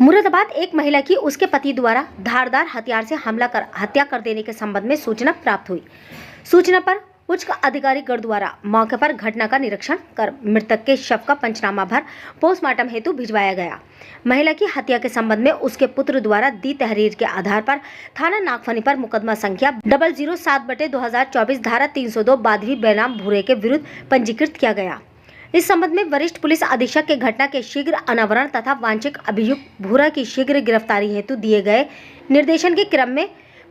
मुरादाबाद एक महिला की उसके पति द्वारा धारदार हथियार से हमला कर हत्या कर देने के संबंध में सूचना प्राप्त हुई। सूचना पर उच्च अधिकारी गढ़ द्वारा मौके पर घटना का निरीक्षण कर मृतक के शव का पंचनामा भर पोस्टमार्टम हेतु भिजवाया गया। महिला की हत्या के संबंध में उसके पुत्र द्वारा दी तहरीर के आधार पर थाना नागफनी पर मुकदमा संख्या 007/2024 धारा 302 बाधवी बेनाम भूरे के विरुद्ध पंजीकृत किया गया। इस संबंध में वरिष्ठ पुलिस अधीक्षक के घटना के शीघ्र अनावरण तथा वांछित अभियुक्त भूरा की शीघ्र गिरफ्तारी हेतु दिए गए निर्देशन के क्रम में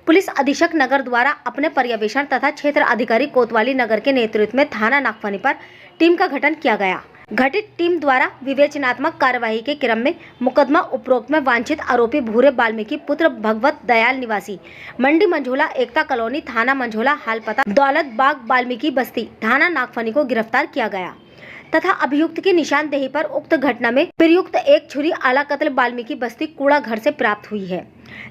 पुलिस अधीक्षक नगर द्वारा अपने पर्यवेक्षण तथा क्षेत्र अधिकारी कोतवाली नगर के नेतृत्व में थाना नागफनी पर टीम का गठन किया गया। गठित टीम द्वारा विवेचनात्मक कार्यवाही के क्रम में मुकदमा उपरोक्त में वांछित आरोपी भूरे वाल्मीकि पुत्र भगवत दयाल निवासी मंडी मंझोला एकता कॉलोनी थाना मंझोला हाल पता दौलत बाग वाल्मीकि बस्ती थाना नागफनी को गिरफ्तार किया गया तथा अभियुक्त की निशानदेही पर उक्त घटना में प्रयुक्त एक छुरी आला कत्ल वाल्मीकि बस्ती कूड़ा घर से प्राप्त हुई है,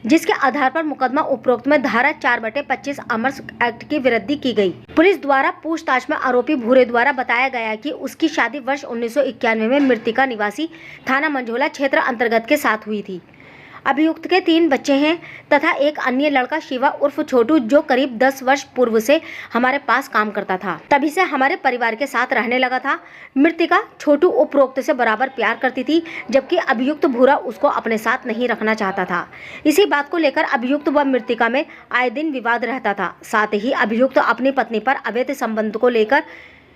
जिसके आधार पर मुकदमा उपरोक्त में धारा 4/25 आर्म्स एक्ट की वृद्धि की गई। पुलिस द्वारा पूछताछ में आरोपी भूरे द्वारा बताया गया कि उसकी शादी वर्ष 1991 में मृतिका निवासी थाना मंझोला क्षेत्र अंतर्गत के साथ हुई थी। अभियुक्त के 3 बच्चे हैं तथा एक अन्य लड़का शिवा उर्फ छोटू जो करीब 10 वर्ष पूर्व से हमारे पास काम करता था, तभी से हमारे परिवार के साथ रहने लगा था। मृतिका छोटू उपरोक्त से बराबर प्यार करती थी, जबकि अभियुक्त भूरा उसको अपने साथ नहीं रखना चाहता था। इसी बात को लेकर अभियुक्त व मृतिका में आए दिन विवाद रहता था। साथ ही अभियुक्त अपनी पत्नी पर अवैध संबंध को लेकर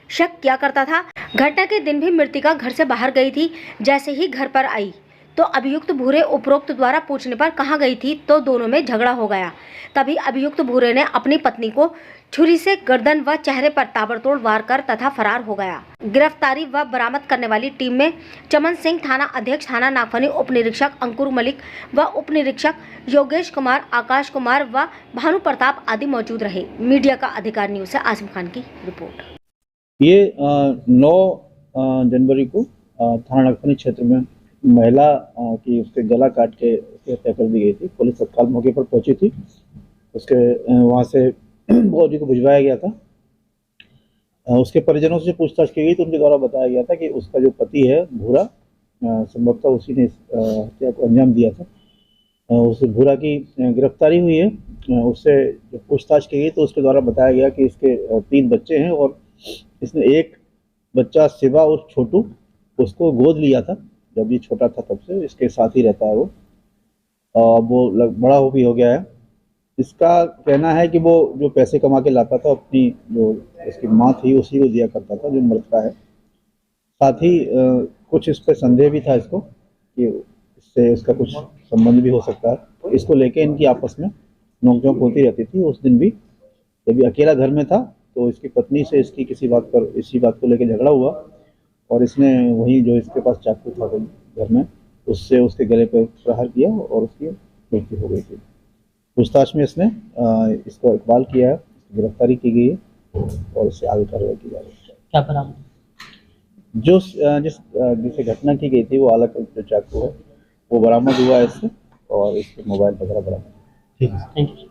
शक किया करता था। घटना के दिन भी मृतिका घर से बाहर गई थी। जैसे ही घर पर आई तो अभियुक्त भूरे उपरोक्त द्वारा पूछने पर कहाँ गई थी तो दोनों में झगड़ा हो गया। तभी अभियुक्त भूरे ने अपनी पत्नी को छुरी से गर्दन व चेहरे पर ताबड़तोड़ वार कर तथा फरार हो गया। गिरफ्तारी व बरामद करने वाली टीम में चमन सिंह थाना अध्यक्ष थाना नागफनी, उप निरीक्षक अंकुर मलिक व उप निरीक्षक योगेश कुमार, आकाश कुमार व भानु प्रताप आदि मौजूद रहे। मीडिया का अधिकार न्यूज से आसिम खान की रिपोर्ट। ये 9 जनवरी को थाना नागफनी क्षेत्र में महिला की उसके गला काट के हत्या कर दी गई थी। पुलिस तत्काल मौके पर पहुंची थी। उसके वहां से बॉडी को भिजवाया गया था। उसके परिजनों से पूछताछ की गई तो उनके द्वारा बताया गया था कि उसका जो पति है भूरा, संभवतः उसी ने हत्या को अंजाम दिया था। उस भूरा की गिरफ्तारी हुई है। उससे जो पूछताछ की गई तो उसके द्वारा बताया गया कि इसके 3 बच्चे हैं और इसने एक बच्चा शिवा और छोटू उसको गोद लिया था जब ये छोटा था, तब से इसके साथ ही रहता है वो बड़ा भी हो गया है। इसका कहना है कि वो जो पैसे कमा के लाता था अपनी जो इसकी माँ थी उसी को दिया करता था जो मृतका है। साथ ही कुछ इस पर संदेह भी था इसको कि इससे इसका कुछ संबंध भी हो सकता है। इसको लेके इनकी आपस में नोकझोंक होती रहती थी। उस दिन भी जब ये अकेला घर में था तो इसकी पत्नी से इसकी इसी बात को लेकर झगड़ा हुआ और इसने वही जो इसके पास चाकू था घर में उससे उसके गले पर प्रहार किया और उसकी मृत्यु हो गई थी। पूछताछ में इसने इसको इकबाल किया है, गिरफ्तारी की गई है और इससे आगे कार्रवाई की जा रही है। क्या बरामद जिसे घटना की गई थी वो अलग जो चाकू है वो बरामद हुआ है इससे और इसके मोबाइल वगैरह बरामद। ठीक है, थैंक यू।